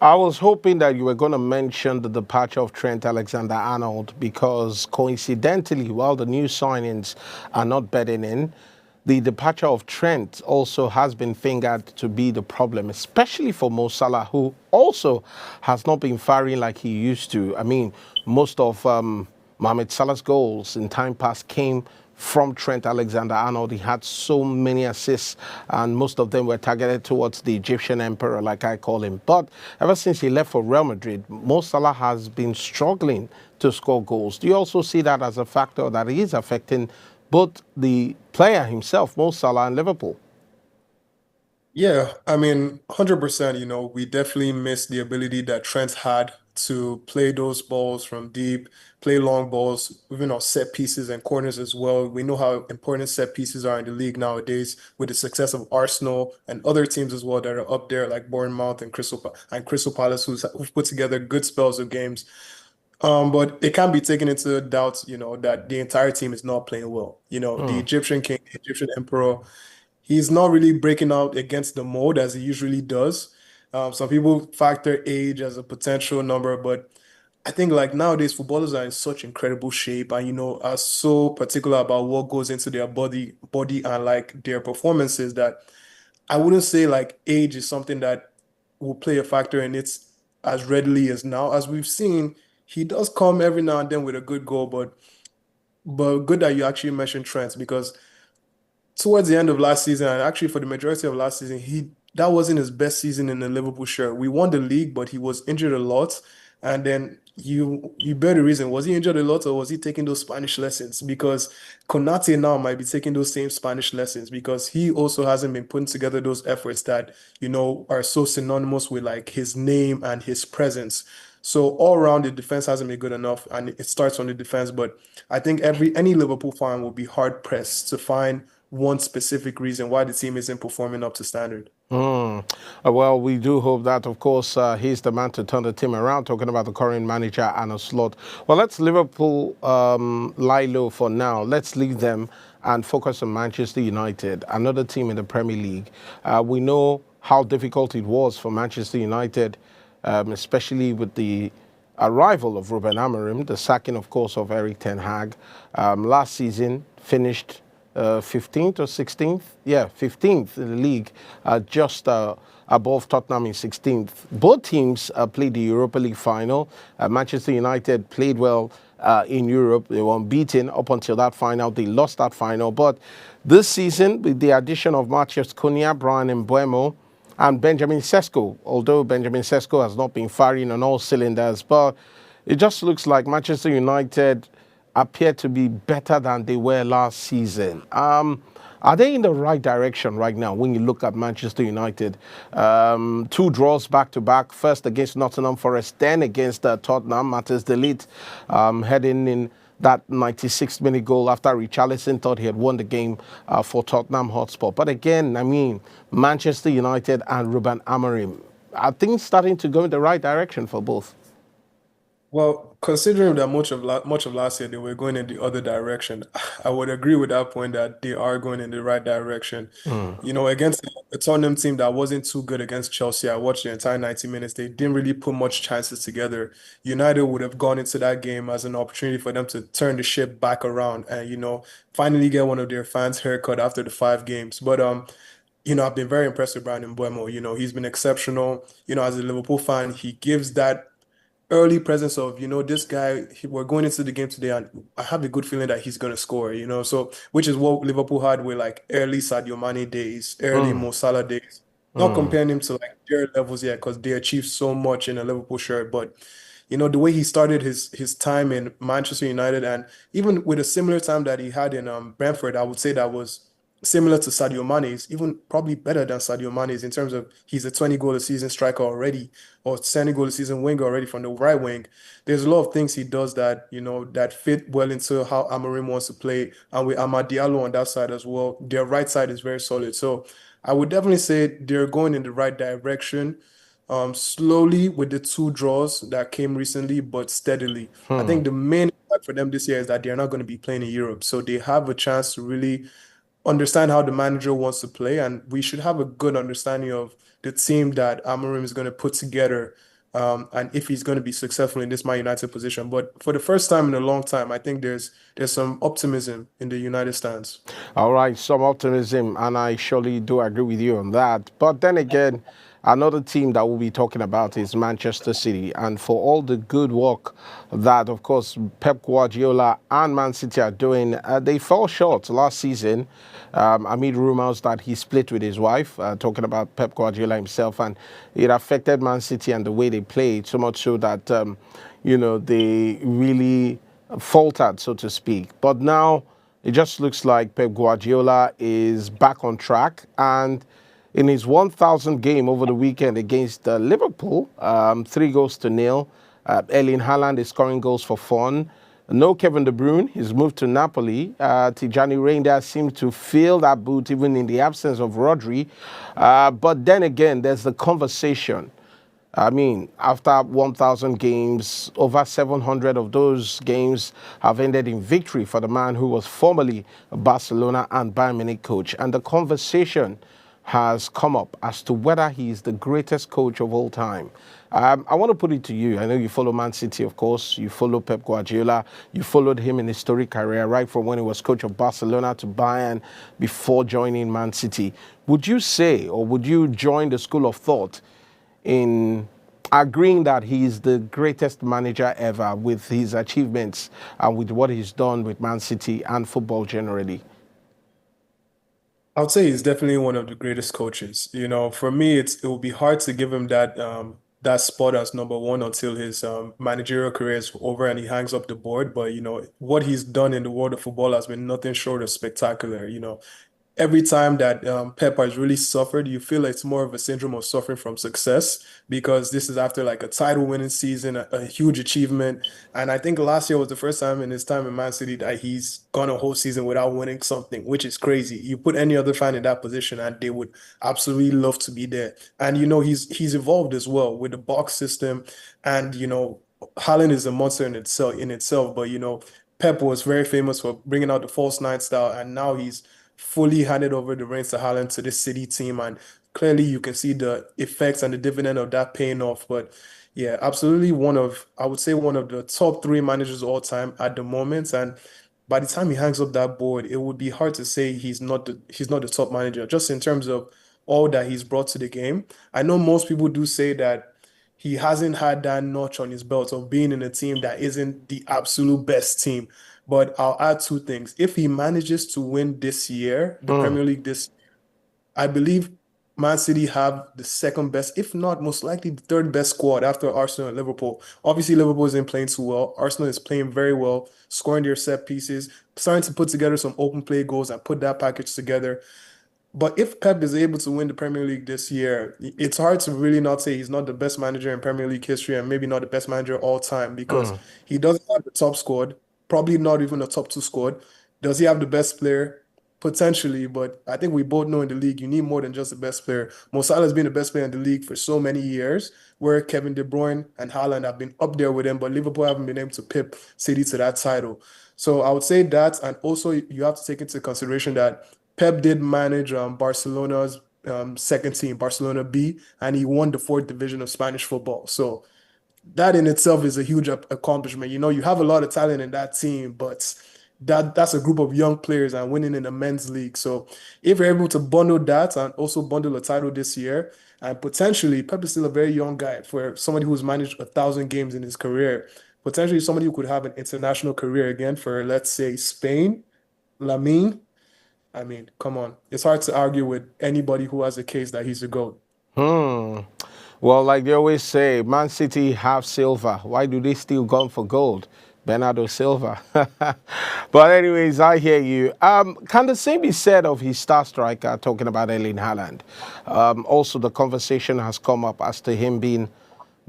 I was hoping that you were going to mention the departure of Trent Alexander-Arnold because coincidentally, while the new signings are not bedding in, the departure of Trent also has been fingered to be the problem, especially for Mo Salah, who also has not been firing like he used to. I mean, most of Mohamed Salah's goals in time past came from Trent Alexander-Arnold. He had so many assists, and most of them were targeted towards the Egyptian emperor, like I call him. But ever since he left for Real Madrid, Mo Salah has been struggling to score goals. Do you also see that as a factor that is affecting both the player himself, Mo Salah, and Liverpool? Yeah, I mean, 100%, we definitely missed the ability that Trent had to play those balls from deep, play long balls, even on set pieces and corners as well. We know how important set pieces are in the league nowadays with the success of Arsenal and other teams as well that are up there like Bournemouth and Crystal Palace who've put together good spells of games. But it can be taken into doubt, that the entire team is not playing well. The Mm. Egyptian king, the Egyptian emperor, he's not really breaking out against the mold as he usually does. Some people factor age as a potential number, but I think like nowadays footballers are in such incredible shape and are so particular about what goes into their body and like their performances that I wouldn't say like age is something that will play a factor in it as readily as now. As we've seen, he does come every now and then with a good goal, but good that you actually mentioned Trent because towards the end of last season, and actually for the majority of last season, he that wasn't his best season in the Liverpool shirt. We won the league, but he was injured a lot. And then you bear the reason, was he injured a lot or was he taking those Spanish lessons? Because Konate now might be taking those same Spanish lessons because he also hasn't been putting together those efforts that, are so synonymous with like his name and his presence. So all around the defense hasn't been good enough, and it starts on the defense. But I think any Liverpool fan will be hard pressed to find one specific reason why the team isn't performing up to standard. Mm. Well, we do hope that, of course, he's the man to turn the team around, talking about the current manager, Arne Slot. Well, let's Liverpool lie low for now. Let's leave them and focus on Manchester United, another team in the Premier League. We know how difficult it was for Manchester United, especially with the arrival of Ruben Amorim, the sacking, of course, of Eric Ten Hag. Last season, finished 15th or 16th? Yeah, 15th in the league, just above Tottenham in 16th. Both teams played the Europa League final. Manchester United played well in Europe. They were unbeaten up until that final. They lost that final. But this season, with the addition of Matheus Cunha, Brian Mbeumo, and Benjamin Sesko, although Benjamin Sesko has not been firing on all cylinders, but it just looks like Manchester United appear to be better than they were last season. Are they in the right direction right now when you look at Manchester United? Two draws back to back, first against Nottingham Forest, then against Tottenham. Matters Delete heading in that 96th minute goal after Richarlison thought he had won the game for Tottenham Hotspur. But again, I mean, Manchester United and Ruben Amorim, are things starting to go in the right direction for both? Well, considering that much of last year they were going in the other direction, I would agree with that point that they are going in the right direction. Mm. Against a Tottenham team that wasn't too good against Chelsea, I watched the entire 90 minutes. They didn't really put much chances together. United would have gone into that game as an opportunity for them to turn the ship back around and, finally get one of their fans' haircut after the 5 games. But I've been very impressed with Brian Mbeumo. He's been exceptional. As a Liverpool fan, he gives that early presence of, this guy, we're going into the game today and I have a good feeling that he's going to score, so which is what Liverpool had with like early Sadio Mane days, early Mm. Mo Salah days. Not Mm. comparing him to like their levels yet because they achieved so much in a Liverpool shirt, but the way he started his time in Manchester United and even with a similar time that he had in Brentford, I would say that was similar to Sadio Mane's, even probably better than Sadio Mane's in terms of he's a 20 goal a season striker already or 20 goal a season winger already from the right wing. There's a lot of things he does that, that fit well into how Amorim wants to play. And with Amad Diallo on that side as well, their right side is very solid. So I would definitely say they're going in the right direction. Slowly with the two draws that came recently, but steadily. I Mm. think the main impact for them this year is that they're not going to be playing in Europe. So they have a chance to really understand how the manager wants to play, and we should have a good understanding of the team that Amorim is going to put together, and if he's going to be successful in this Man United position. But for the first time in a long time, I think there's some optimism in the United stands. All right, some optimism, and I surely do agree with you on that. But then again, another team that we'll be talking about is Manchester City. And for all the good work that, of course, Pep Guardiola and Man City are doing, they fell short last season amid rumors that he split with his wife, talking about Pep Guardiola himself. And it affected Man City and the way they played, so much so that, they really faltered, so to speak. But now, it just looks like Pep Guardiola is back on track. And in his 1,000th game over the weekend against Liverpool, 3-0. Erling Haaland is scoring goals for fun. No Kevin De Bruyne. He's moved to Napoli. Tijani Reinders seems to fill that boot even in the absence of Rodri. But then again, there's the conversation. I mean, after 1,000 games, over 700 of those games have ended in victory for the man who was formerly a Barcelona and Bayern Munich coach. And the conversation has come up as to whether he is the greatest coach of all time. I want to put it to you. I know you follow Man City, of course. You follow Pep Guardiola. You followed him in his storied career, right from when he was coach of Barcelona to Bayern before joining Man City. Would you say, or would you join the school of thought in agreeing that he is the greatest manager ever with his achievements and with what he's done with Man City and football generally? I would say he's definitely one of the greatest coaches. For me, it will be hard to give him that spot as number one until his managerial career is over and he hangs up the board. But what he's done in the world of football has been nothing short of spectacular. Every time that Pep has really suffered, you feel like it's more of a syndrome of suffering from success because this is after like a title winning season, a huge achievement. And I think last year was the first time in his time in Man City that he's gone a whole season without winning something, which is crazy. You put any other fan in that position and they would absolutely love to be there. And he's evolved as well with the box system, and Haaland is a monster in itself, but Pep was very famous for bringing out the false nine style, and now he's fully handed over the reins to Haaland to this City team, and clearly you can see the effects and the dividend of that paying off. But yeah, absolutely I would say one of the top three managers of all time at the moment. And by the time he hangs up that board, it would be hard to say he's not the top manager, just in terms of all that he's brought to the game. I know most people do say that he hasn't had that notch on his belt of being in a team that isn't the absolute best team. But I'll add two things. If he manages to win this year, the Mm. Premier League I believe Man City have the second best, if not most likely the third best squad after Arsenal and Liverpool. Obviously, Liverpool isn't playing too well. Arsenal is playing very well, scoring their set pieces, starting to put together some open play goals and put that package together. But if Pep is able to win the Premier League this year, it's hard to really not say he's not the best manager in Premier League history and maybe not the best manager all time, because Mm. he doesn't have the top squad, probably not even a top two squad. Does he have the best player? Potentially, but I think we both know in the league you need more than just the best player. Mo Salah has been the best player in the league for so many years, where Kevin De Bruyne and Haaland have been up there with him, but Liverpool haven't been able to pip City to that title. So I would say that, and also you have to take into consideration that Pep did manage Barcelona's second team, Barcelona B, and he won the fourth division of Spanish football. So that in itself is a huge accomplishment. You have a lot of talent in that team, but that's a group of young players and winning in a men's league. So if you're able to bundle that and also bundle a title this year, and potentially Pep is still a very young guy for somebody who's managed 1,000 games in his career, potentially somebody who could have an international career again for, let's say, Spain, Lamine. I mean, come on. It's hard to argue with anybody who has a case that he's a GOAT. Hmm. Well, like they always say, Man City have silver. Why do they still gun for gold? Bernardo Silva. But anyways, I hear you. Can the same be said of his star striker, talking about Erling Haaland? Also, the conversation has come up as to him being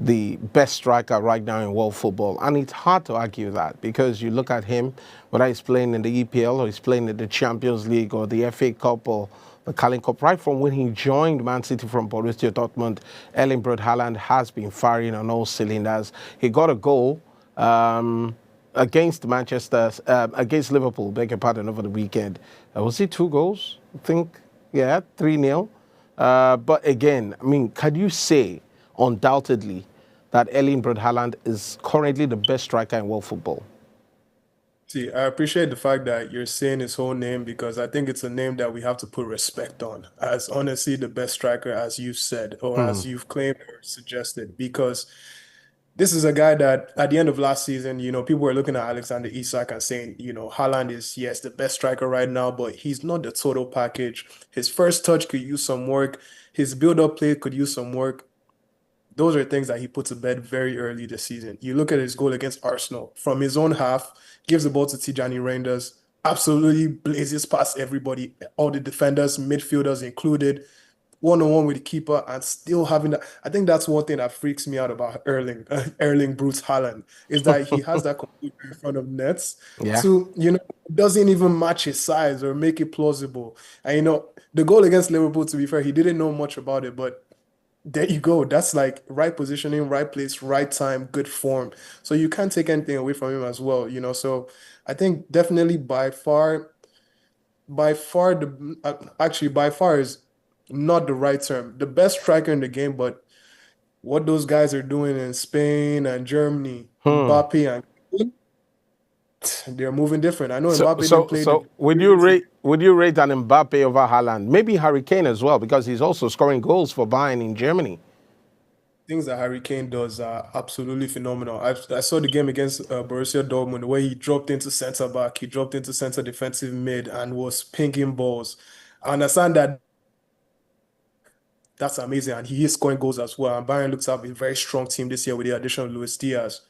the best striker right now in world football. And it's hard to argue that because you look at him, whether he's playing in the EPL or he's playing in the Champions League or the FA Cup or the Carling Cup, right from when he joined Man City from Borussia Dortmund, Erling Haaland has been firing on all cylinders. He got a goal against against Liverpool, beg your pardon, over the weekend. Was it 2 goals? I think, yeah, 3-0. But again, I mean, can you say undoubtedly that Erling Haaland is currently the best striker in world football? See, I appreciate the fact that you're saying his whole name because I think it's a name that we have to put respect on as honestly the best striker, as you've said, or Hmm. as you've claimed or suggested, because this is a guy that at the end of last season, people were looking at Alexander Isak and saying, Haaland is, yes, the best striker right now, but he's not the total package. His first touch could use some work. His build-up play could use some work. Those are things that he put to bed very early this season. You look at his goal against Arsenal from his own half, gives the ball to Tijani Reinders, absolutely blazes past everybody, all the defenders, midfielders included, one-on-one with the keeper, and still having that. I think that's one thing that freaks me out about Erling Bruce Haaland, is that he has that computer in front of nets Yeah. to, doesn't even match his size or make it plausible. And the goal against Liverpool, to be fair, he didn't know much about it, but there you go. That's like right positioning, right place, right time, good form. So you can't take anything away from him as well. So I think definitely by far actually by far is not the right term. The best striker in the game, but what those guys are doing in Spain and Germany, Hmm. Mbappe and they're moving different. I know So, Mbappe didn't so, play the so would you rate an Mbappe over Haaland? Maybe Harry Kane as well, because he's also scoring goals for Bayern in Germany. things that Harry Kane does are absolutely phenomenal. I saw the game against Borussia Dortmund where he dropped into centre back, he dropped into centre defensive mid and was pinging balls. I understand that that's amazing, and he is scoring goals as well. And Bayern looks to have a very strong team this year with the addition of Luis Diaz.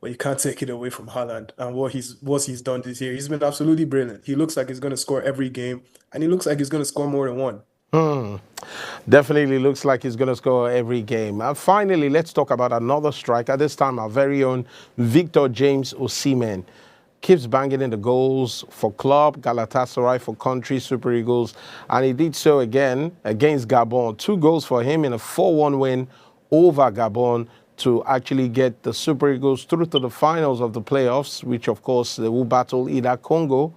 But you can't take it away from Haaland and what he's done this year. He's been absolutely brilliant. He looks like he's going to score every game, and he looks like he's going to score more than one. Hmm. Definitely looks like he's going to score every game. And finally, let's talk about another striker. This time, our very own Victor James Osimhen keeps banging in the goals for club, Galatasaray for country, Super Eagles. And he did so again against Gabon. 2 goals for him in a 4-1 win over Gabon to actually get the Super Eagles through to the finals of the playoffs, which, of course, they will battle either Congo,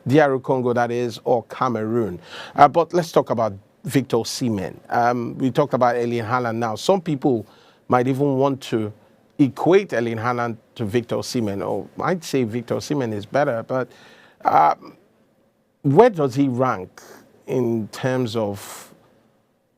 DR Congo, that is, or Cameroon. But let's talk about Victor Osimhen. We talked about Erling Haaland now. Some people might even want to equate Erling Haaland to Victor Osimhen, or I'd say Victor Osimhen is better, but where does he rank in terms of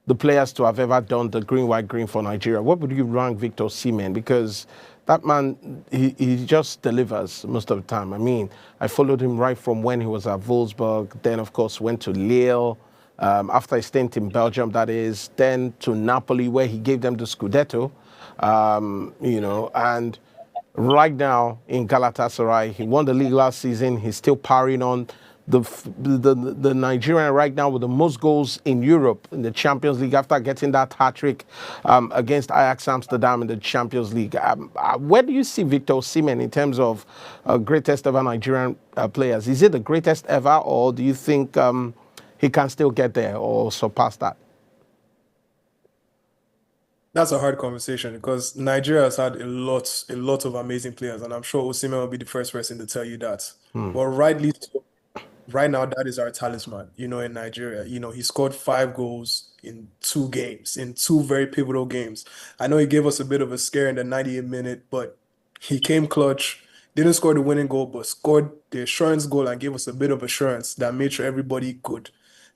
the players to have ever done the green, white, green for Nigeria? What would you rank Victor Osimhen? Because that man, he just delivers most of the time. I mean, I followed him right from when he was at Wolfsburg, then, of course, went to Lille, after a stint in Belgium, that is, then to Napoli, where he gave them the Scudetto, and right now in Galatasaray, he won the league last season. He's still powering on. The Nigerian right now with the most goals in Europe in the Champions League after getting that hat-trick against Ajax Amsterdam in the Champions League. Where do you see Victor Osimhen in terms of greatest ever Nigerian players? Is it the greatest ever, or do you think he can still get there or surpass that? That's a hard conversation because Nigeria has had a lot of amazing players, and I'm sure Osimhen will be the first person to tell you that. Hmm. But rightly so, right now, that is our talisman, in Nigeria. He scored 5 goals in 2 games, in 2 very pivotal games. I know he gave us a bit of a scare in the 90th minute, but he came clutch, didn't score the winning goal, but scored the assurance goal and gave us a bit of assurance that made sure everybody could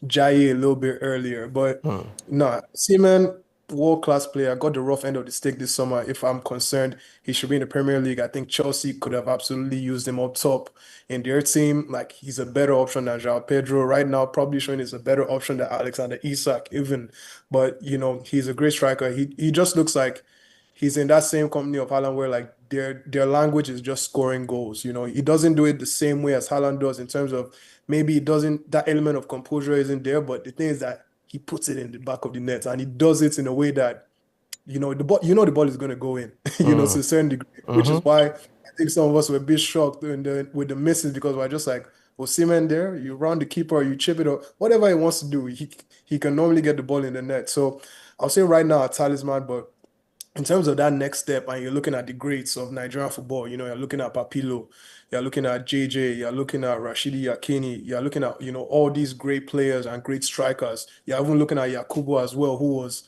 jay a little bit earlier. But Hmm. no, Seaman, world-class player, got the rough end of the stick this summer. If I'm concerned, he should be in the Premier League. I think Chelsea could have absolutely used him up top in their team. Like he's a better option than João Pedro right now. Probably showing he's a better option than Alexander Isak even. But he's a great striker. He just looks like he's in that same company of Haaland where like their language is just scoring goals. He doesn't do it the same way as Haaland does in terms of maybe it doesn't that element of composure isn't there, but the thing is that he puts it in the back of the net and he does it in a way that the ball is going to go in, Hmm. to a certain degree, which is Hmm. why I think some of us were a bit shocked with the misses because we're just like, Osimhen there, you round the keeper, or you chip it, or whatever he wants to do, he can normally get the ball in the net. So I'll say right now a talisman, but in terms of that next step, and you're looking at the greats of Nigerian football, you're looking at Papilo, you're looking at JJ, you're looking at Rashidi Yakini, you're looking at, all these great players and great strikers. You're even looking at Yakubu as well, who was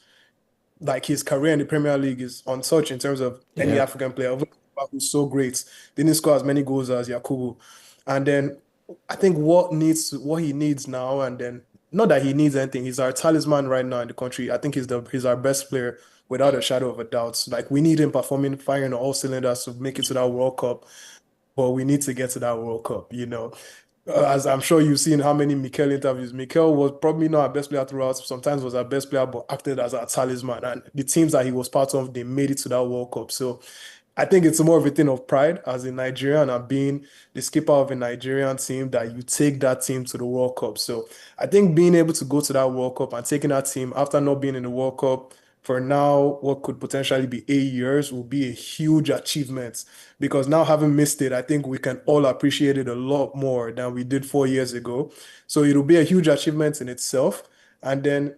like his career in the Premier League is untouched in terms of any Yeah. African player. Even who's so great, didn't score as many goals as Yakubu. And then I think what he needs now, and then not that he needs anything, he's our talisman right now in the country. I think he's our best player without a shadow of a doubt. Like we need him performing, firing on all cylinders to make it to that World Cup. But we need to get to that World Cup. As I'm sure you've seen how many Mikel interviews. Mikel was probably not our best player throughout. Sometimes was our best player, but acted as our talisman. And the teams that he was part of, they made it to that World Cup. So I think it's more of a thing of pride as a Nigerian and being the skipper of a Nigerian team that you take that team to the World Cup. So I think being able to go to that World Cup and taking that team after not being in the World Cup for now, what could potentially be 8 years, will be a huge achievement because now having missed it, I think we can all appreciate it a lot more than we did 4 years ago. So it'll be a huge achievement in itself. And then,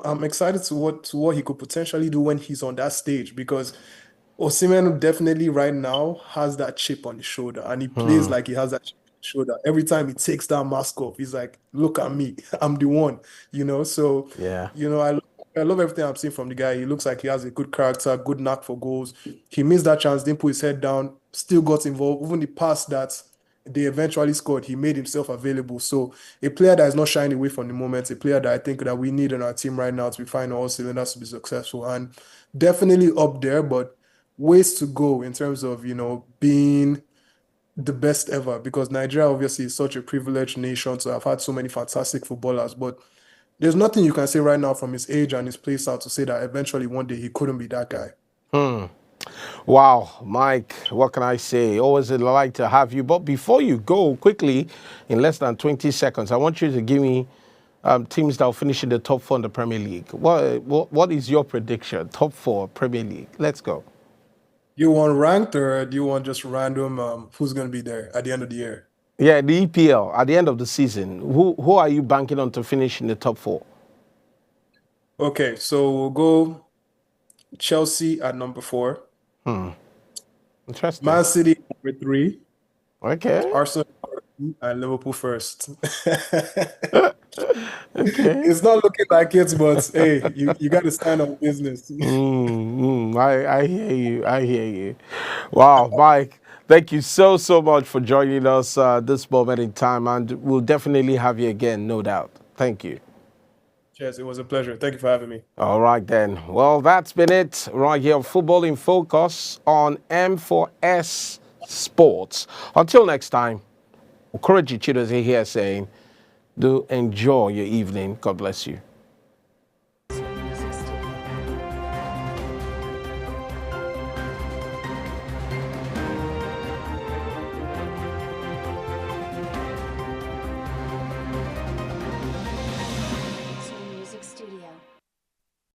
I'm excited to what he could potentially do when he's on that stage because Osimhen definitely right now has that chip on his shoulder, and he plays Hmm. like he has that chip on his shoulder. Every time he takes that mask off, he's like, "Look at me, I'm the one." So, Yeah. I love everything I'm seeing from the guy. He looks like he has a good character, good knack for goals. He missed that chance, didn't put his head down, still got involved. Even the pass that they eventually scored, he made himself available. So, a player that is not shying away from the moment, a player that I think that we need in our team right now to be firing all cylinders to be successful, and definitely up there, but ways to go in terms of, being the best ever because Nigeria obviously is such a privileged nation to have had so many fantastic footballers. But there's nothing you can say right now from his age and his play style to say that eventually one day he couldn't be that guy. Hmm. Wow, Mike, what can I say? Always a delight to have you. But before you go, quickly, in less than 20 seconds, I want you to give me teams that will finish in the top four in the Premier League. What is your prediction? Top four Premier League. Let's go. You want ranked or do you want just random who's going to be there at the end of the year? Yeah, the EPL at the end of the season. Who are you banking on to finish in the top four? Okay, so we'll go Chelsea at number 4, Hmm. Interesting. Man City number 3, Okay. Arsenal number 2, and Liverpool first. Okay. It's not looking like it, but hey, you got to stand on business. I hear you. I hear you. Wow, Mike, thank you so much for joining us this moment in time, and we'll definitely have you again, no doubt. Thank you. Cheers, it was a pleasure. Thank you for having me. All right, then. Well, that's been it right here. Football in Focus on M4S Sports. Until next time, Okoroji Chidozie here saying, do enjoy your evening. God bless you.